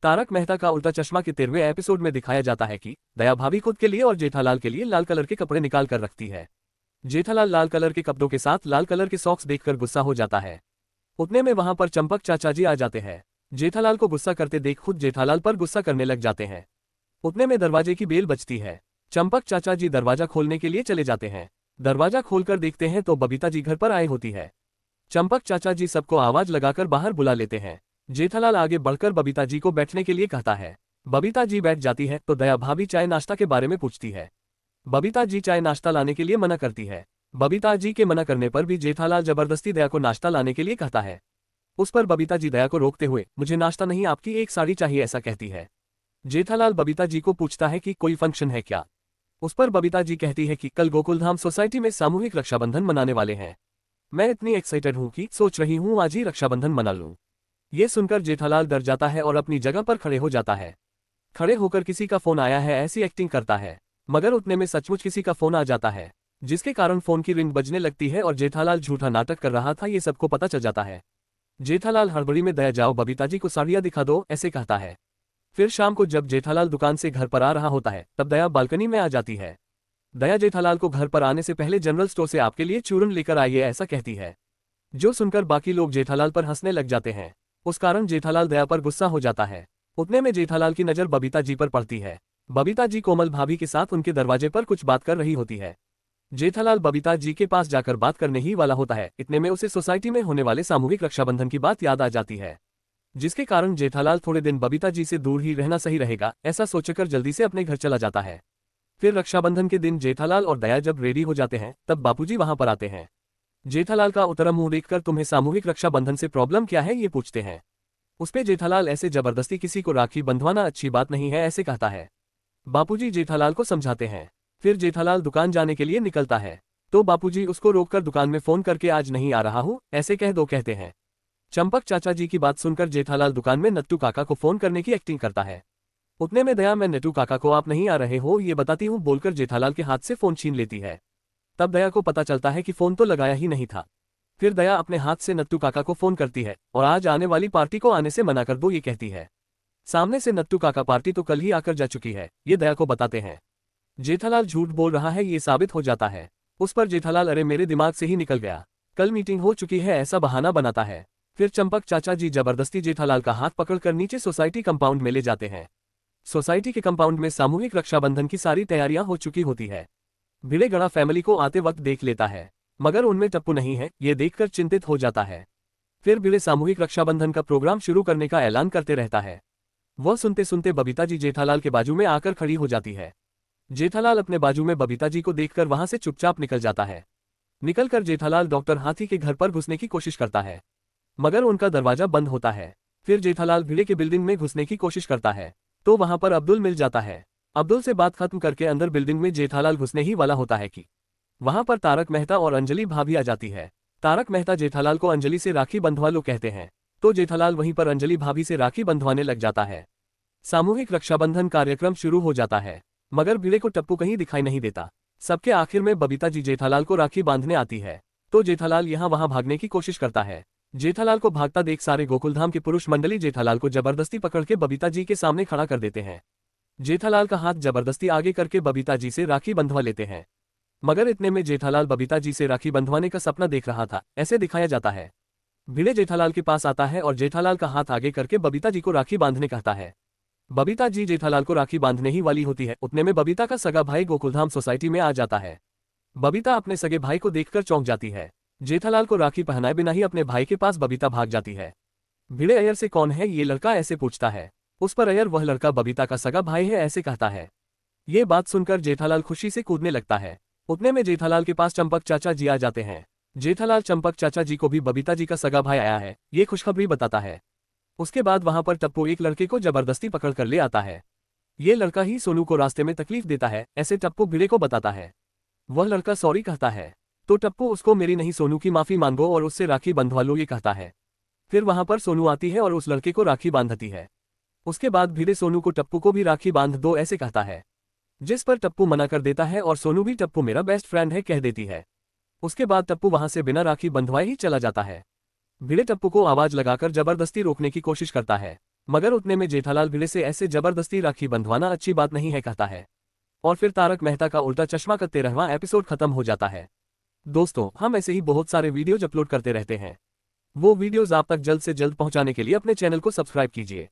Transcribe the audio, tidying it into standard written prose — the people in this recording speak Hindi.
तारक मेहता का उल्टा चश्मा के 13वें एपिसोड में दिखाया जाता है कि दया भाभी खुद के लिए और जेठालाल के लिए लाल कलर के कपड़े निकाल कर रखती है। जेठालाल लाल कलर के कपड़ों के साथ लाल कलर के सॉक्स देखकर गुस्सा हो जाता है। उतने में वहां पर चंपक चाचा जी आ जाते हैं। जेठालाल को गुस्सा करते देख खुद जेठालाल पर गुस्सा करने लग जाते हैं। उतने में दरवाजे की बेल बजती है। चंपक चाचा जी दरवाजा खोलने के लिए चले जाते हैं। दरवाजा खोलकर देखते हैं तो बबीता जी घर पर आई होती है। चंपक चाचा जी सबको आवाज लगाकर बाहर बुला लेते हैं। जेठालाल आगे बढ़कर बबीता जी को बैठने के लिए कहता है। बबीता जी बैठ जाती है तो दया भाभी चाय नाश्ता के बारे में पूछती है। बबीता जी चाय नाश्ता लाने के लिए मना करती है। बबीता जी के मना करने पर भी जेठालाल जबरदस्ती दया को नाश्ता लाने के लिए कहता है। उस पर बबीता जी दया को रोकते हुए मुझे नाश्ता नहीं आपकी एक साड़ी चाहिए ऐसा कहती है। जेठालाल बबीता जी को पूछता है कि कोई फंक्शन है क्या। उस पर बबीता जी कहती है कि कल गोकुलधाम सोसाइटी में सामूहिक रक्षाबंधन मनाने वाले हैं। मैं इतनी एक्साइटेड हूं कि सोच रही हूं आज ही रक्षाबंधन मना लूं। ये सुनकर जेठालाल डर जाता है और अपनी जगह पर खड़े हो जाता है। खड़े होकर किसी का फोन आया है ऐसी एक्टिंग करता है, मगर उतने में सचमुच किसी का फोन आ जाता है, जिसके कारण फोन की रिंग बजने लगती है और जेठालाल झूठा नाटक कर रहा था ये सबको पता चल जाता है। जेठालाल हड़बड़ी में दया जाओ बबीता जी को साड़ियां दिखा दो ऐसे कहता है। फिर शाम को जब जेठालाल दुकान से घर पर आ रहा होता है तब दया बालकनी में आ जाती है। दया जेठालाल को घर पर आने से पहले जनरल स्टोर से आपके लिए चूरन लेकर आइए ऐसा कहती है, जो सुनकर बाकी लोग जेठालाल पर हंसने लग जाते हैं। उस कारण जेठालाल दया पर गुस्सा हो जाता है। उतने में जेठालाल की नजर बबीता जी पर पड़ती है। बबीता जी कोमल भाभी के साथ उनके दरवाजे पर कुछ बात कर रही होती है। जेठालाल बबीता जी के पास जाकर बात करने ही वाला होता है, इतने में उसे सोसाइटी में होने वाले सामूहिक रक्षाबंधन की बात याद आ जाती है, जिसके कारण जेठालाल थोड़े दिन बबीता जी से दूर ही रहना सही रहेगा ऐसा सोचकर जल्दी से अपने घर चला जाता है। फिर रक्षाबंधन के दिन जेठालाल और दया जब रेडी हो जाते हैं तब बापूजी वहां पर आते हैं। जेठालाल का उतरा मुंह देखकर तुम्हें सामूहिक रक्षाबंधन से प्रॉब्लम क्या है ये पूछते हैं। उस पे जेठालाल ऐसे जबरदस्ती किसी को राखी बंधवाना अच्छी बात नहीं है ऐसे कहता है। बापूजी जेठालाल को समझाते हैं। फिर जेठालाल दुकान जाने के लिए निकलता है तो बापूजी उसको रोककर दुकान में फोन करके आज नहीं आ रहा हूं ऐसे कह दो कहते हैं। चंपक चाचा जी की बात सुनकर जेठालाल दुकान में नट्टू काका को फोन करने की एक्टिंग करता है। उतने में दया मैं नट्टू काका को आप नहीं आ रहे हो ये बताती हूँ बोलकर जेठालाल के हाथ से फोन छीन लेती है। तब दया को पता चलता है कि फोन तो लगाया ही नहीं था। फिर दया अपने हाथ से नट्टू काका को फोन करती है और आज आने वाली पार्टी को आने से मना कर दो ये कहती है। सामने से नट्टू काका पार्टी तो कल ही आकर जा चुकी है ये दया को बताते हैं। जेठालाल झूठ बोल रहा है ये साबित हो जाता है। उस पर जेठालाल अरे मेरे दिमाग से ही निकल गया, कल मीटिंग हो चुकी है ऐसा बहाना बनाता है। फिर चंपक चाचा जी जबरदस्ती जेठालाल का हाथ पकड़कर नीचे सोसाइटी कंपाउंड में ले जाते हैं। सोसाइटी के कंपाउंड में सामूहिक रक्षाबंधन की सारी तैयारियां हो चुकी होती है। भिड़ेगड़ा फैमिली को आते वक्त देख लेता है, मगर उनमें टप्पू नहीं है ये देखकर चिंतित हो जाता है। फिर भिड़े सामूहिक रक्षाबंधन का प्रोग्राम शुरू करने का ऐलान करते रहता है। वह सुनते सुनते बबीता जी जेठालाल के बाजू में आकर खड़ी हो जाती है। जेठालाल अपने बाजू में बबीता जी को देखकर वहां से चुपचाप निकल जाता है। निकलकर जेठालाल डॉक्टर हाथी के घर पर घुसने की कोशिश करता है, मगर उनका दरवाजा बंद होता है। फिर जेठालाल भिड़े के बिल्डिंग में घुसने की कोशिश करता है तो वहां पर अब्दुल मिल जाता है। अब्दुल से बात खत्म करके अंदर बिल्डिंग में जेठालाल घुसने ही वाला होता है कि वहां पर तारक मेहता और अंजलि भाभी आ जाती है। तारक मेहता जेठालाल को अंजलि से राखी बंधवा लो कहते हैं तो जेठालाल वहीं पर अंजलि भाभी से राखी बंधवाने लग जाता है। सामूहिक रक्षाबंधन कार्यक्रम शुरू हो जाता है, मगर भिड़े को टप्पू कहीं दिखाई नहीं देता। सबके आखिर में बबीता जी जेठालाल को राखी बांधने आती है तो जेठालाल यहाँ वहां भागने की कोशिश करता है। जेठालाल को भागता देख सारे गोकुलधाम के पुरुष मंडली जेठालाल को जबरदस्ती पकड़ के बबीता जी के सामने खड़ा कर देते हैं। जेठालाल का हाथ जबरदस्ती आगे करके बबीता जी से राखी बंधवा लेते हैं, मगर इतने में जेठालाल बबीता जी से राखी बंधवाने का सपना देख रहा था ऐसे दिखाया जाता है। भिड़े जेठालाल के पास आता है और जेठालाल का हाथ आगे करके बबीता जी को राखी बांधने कहता है। बबीता जी जेठालाल को राखी बांधने ही वाली होती है, उतने में बबीता का सगा भाई गोकुलधाम सोसाइटी में आ जाता है। बबीता अपने सगे भाई को देखकर चौंक जाती है। जेठालाल को राखी पहनाए बिना ही अपने भाई के पास बबीता भाग जाती है। भिड़े अय्यर से कौन है ये लड़का ऐसे पूछता है। उस पर अय्यर वह लड़का बबीता का सगा भाई है ऐसे कहता है। ये बात सुनकर जेठालाल खुशी से कूदने लगता है। उतने में जेठालाल के पास चंपक चाचा जी आ जाते हैं। जेठालाल चंपक चाचा जी को भी बबीता जी का सगा भाई आया है ये खुशखबरी बताता है। उसके बाद वहां पर टप्पू एक लड़के को जबरदस्ती पकड़ कर ले आता है। ये लड़का ही सोनू को रास्ते में तकलीफ देता है ऐसे टप्पू भिड़े को बताता है। वह लड़का सॉरी कहता है तो टप्पू उसको मेरी नहीं सोनू की माफी मांगो और उससे राखी बंधवा लो ये कहता है। फिर वहां पर सोनू आती है और उस लड़के को राखी बांधती है। उसके बाद भिड़े सोनू को टप्पू को भी राखी बांध दो ऐसे कहता है, जिस पर टप्पू मना कर देता है और सोनू भी टप्पू मेरा बेस्ट फ्रेंड है कह देती है। उसके बाद टप्पू वहां से बिना राखी बंधवाए ही चला जाता है। भिड़े टप्पू को आवाज लगाकर जबरदस्ती रोकने की कोशिश करता है, मगर उतने में जेठालाल भिड़े से ऐसे जबरदस्ती राखी बंधवाना अच्छी बात नहीं है कहता है। और फिर तारक मेहता का उल्टा चश्मा का 13वां एपिसोड खत्म हो जाता है। दोस्तों, हम ऐसे ही बहुत सारे वीडियोज अपलोड करते रहते हैं। वो वीडियोज आप तक जल्द से जल्द पहुंचाने के लिए अपने चैनल को सब्सक्राइब कीजिए।